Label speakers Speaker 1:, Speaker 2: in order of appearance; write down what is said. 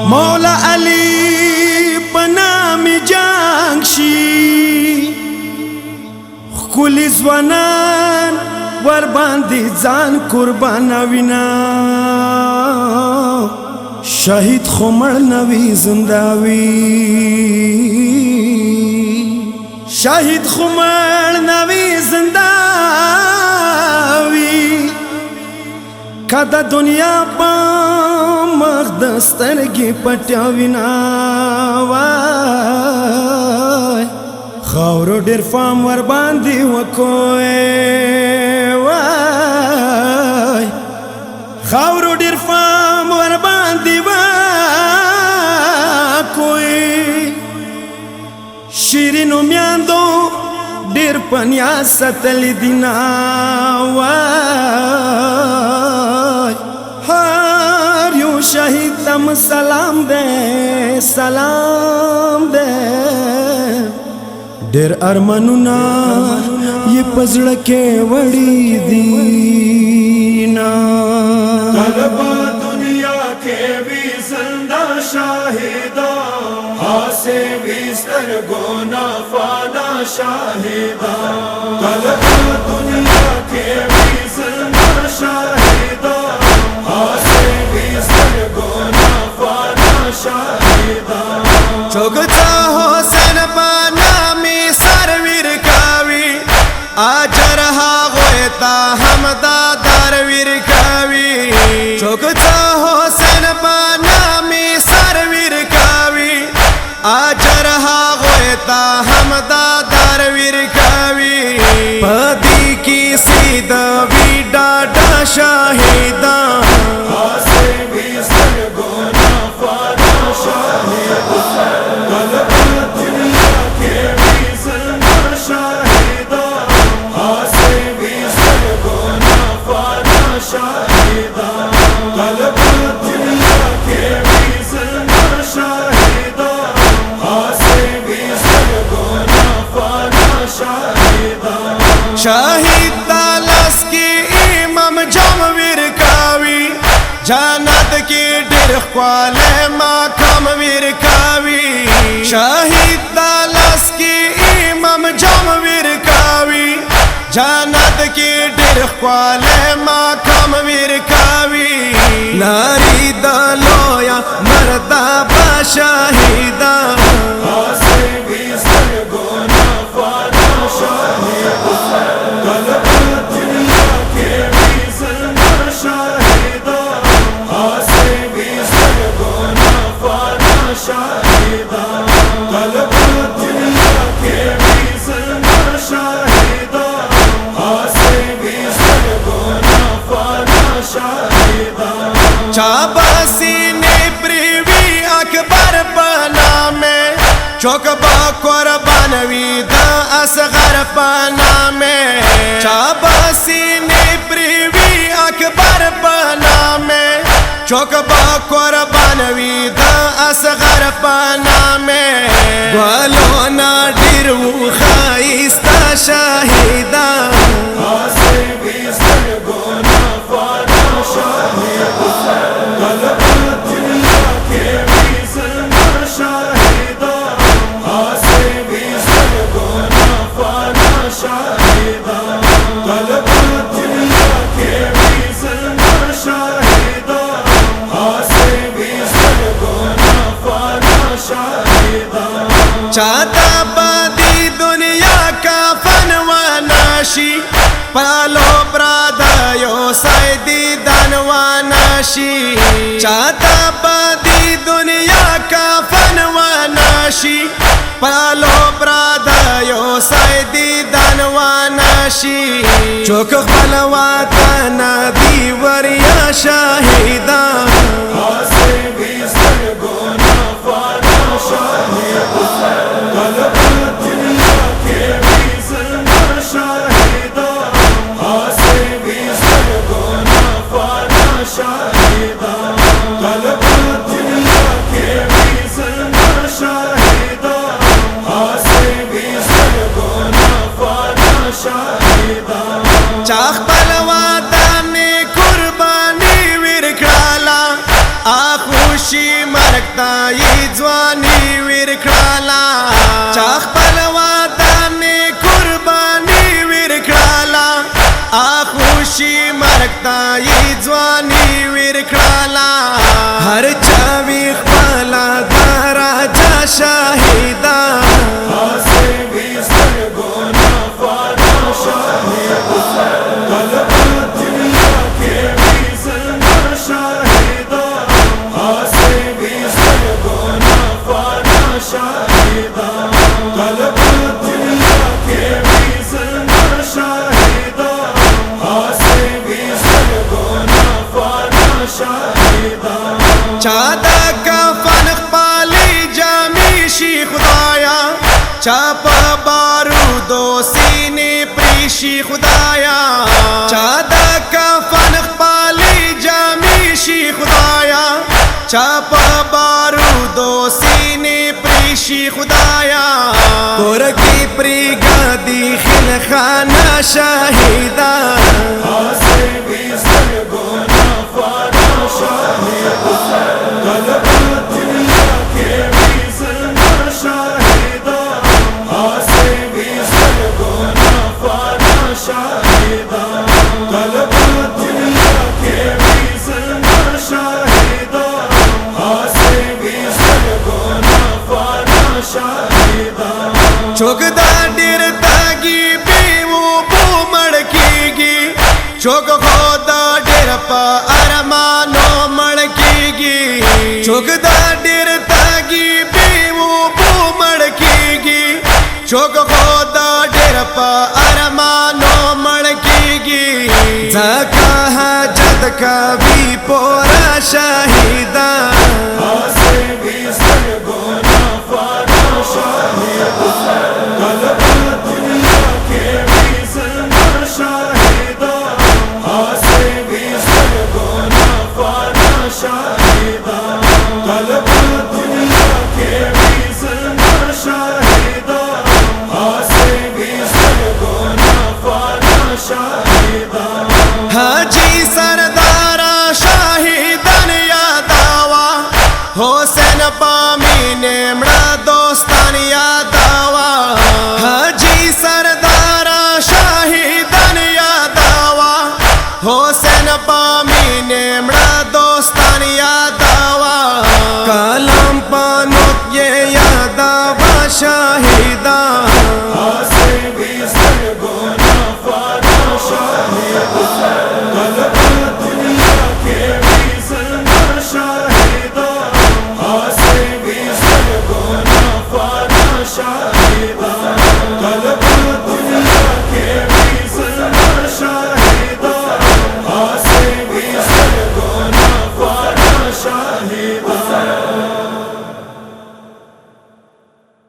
Speaker 1: मौला अली पनाम जांगशी खुली ज़वानान वर बांधी जान कुर्बान विना शहीद खुमड़ नवी जिंदावी शहीद खुमड़ नवी जिंदावी कदा दुनिया पा मखदस्तर की पट्याविना वाय खावरो डेर फाम वर बांधी वकोए वाय खावरो डेर फाम वर बांधी वकोए शिरीनो म्यांदो डेर पन्या सतली दिना वाय शहीद तम सलाम दे डेर अरमनुना ये पजड़ के वड़ी दीना
Speaker 2: तलबा दुनिया के भी जिंदा शाहिदा हासे बिस्तर गोना फाना शाहिदा तलबा दुनिया के भी जिंदा शाहिदा
Speaker 1: चौकता हुसैन पाना में सरवीर कावी आजर हा गोयता हमदा दरवीर कावी चौकता हुसैन पाना में सरवीर कावी आजर हा गोयता हमदा दरवीर कावी पदी की सीधा भी डाटा शाहिदा शहीद तालस की इमाम जमवीर कावी जन्नत की डिर ख्वाले माकम वीर कावी शहीद तालस की इमाम जमवीर कावी जन्नत की डिर ख्वाले माकम वीर कावी नारी दलोया मर्दा बाशाहिदा चाबासी ने प्रीवी अकबर पना में चौकबा कुर्बानवी दा असगर पना में चाबासी ने प्रीवी अकबर पना में चौकबा कुर्बानवी दा असगर पना में ग्वालो ना डिरू खाइस्ता शाहिदा चाहता बादी दुनिया का फनवानाशी पालो प्रादायो सैदी धनवानाशी चाहता बादी दुनिया का फनवानाशी पालो प्रादायो सैदी धनवानाशी चौक बलवाता नदी वरिया शाहिदा चाख पलवाता ने कुर्बानी विरकाला आखुश
Speaker 3: خوشی مرکتا ی جوانی ورکړالا چا خپل وطن قربانی ورکړالا خوشی مرکتا ی جوانی ورکړالا هر چا وی خپل راجا شاهدا چادا کفن خپالی جامی شی خدایا چاپا بارودو سینے پریشی خدایا چادا کفن خپالی جامی شی خدایا چاپا بارودو سینے پریشی خدایا گورکی پریگا دی خل خانہ شاہدہ चोकदा डेर तागी बेवो बो मड़केगी चोक खोदा डेर पा अरमानो मड़केगी चोकदा डेर तागी बेवो बो मड़केगी चोक खोदा डेर पा अरमानो मड़केगी जका हाजत का भी पोरा शाही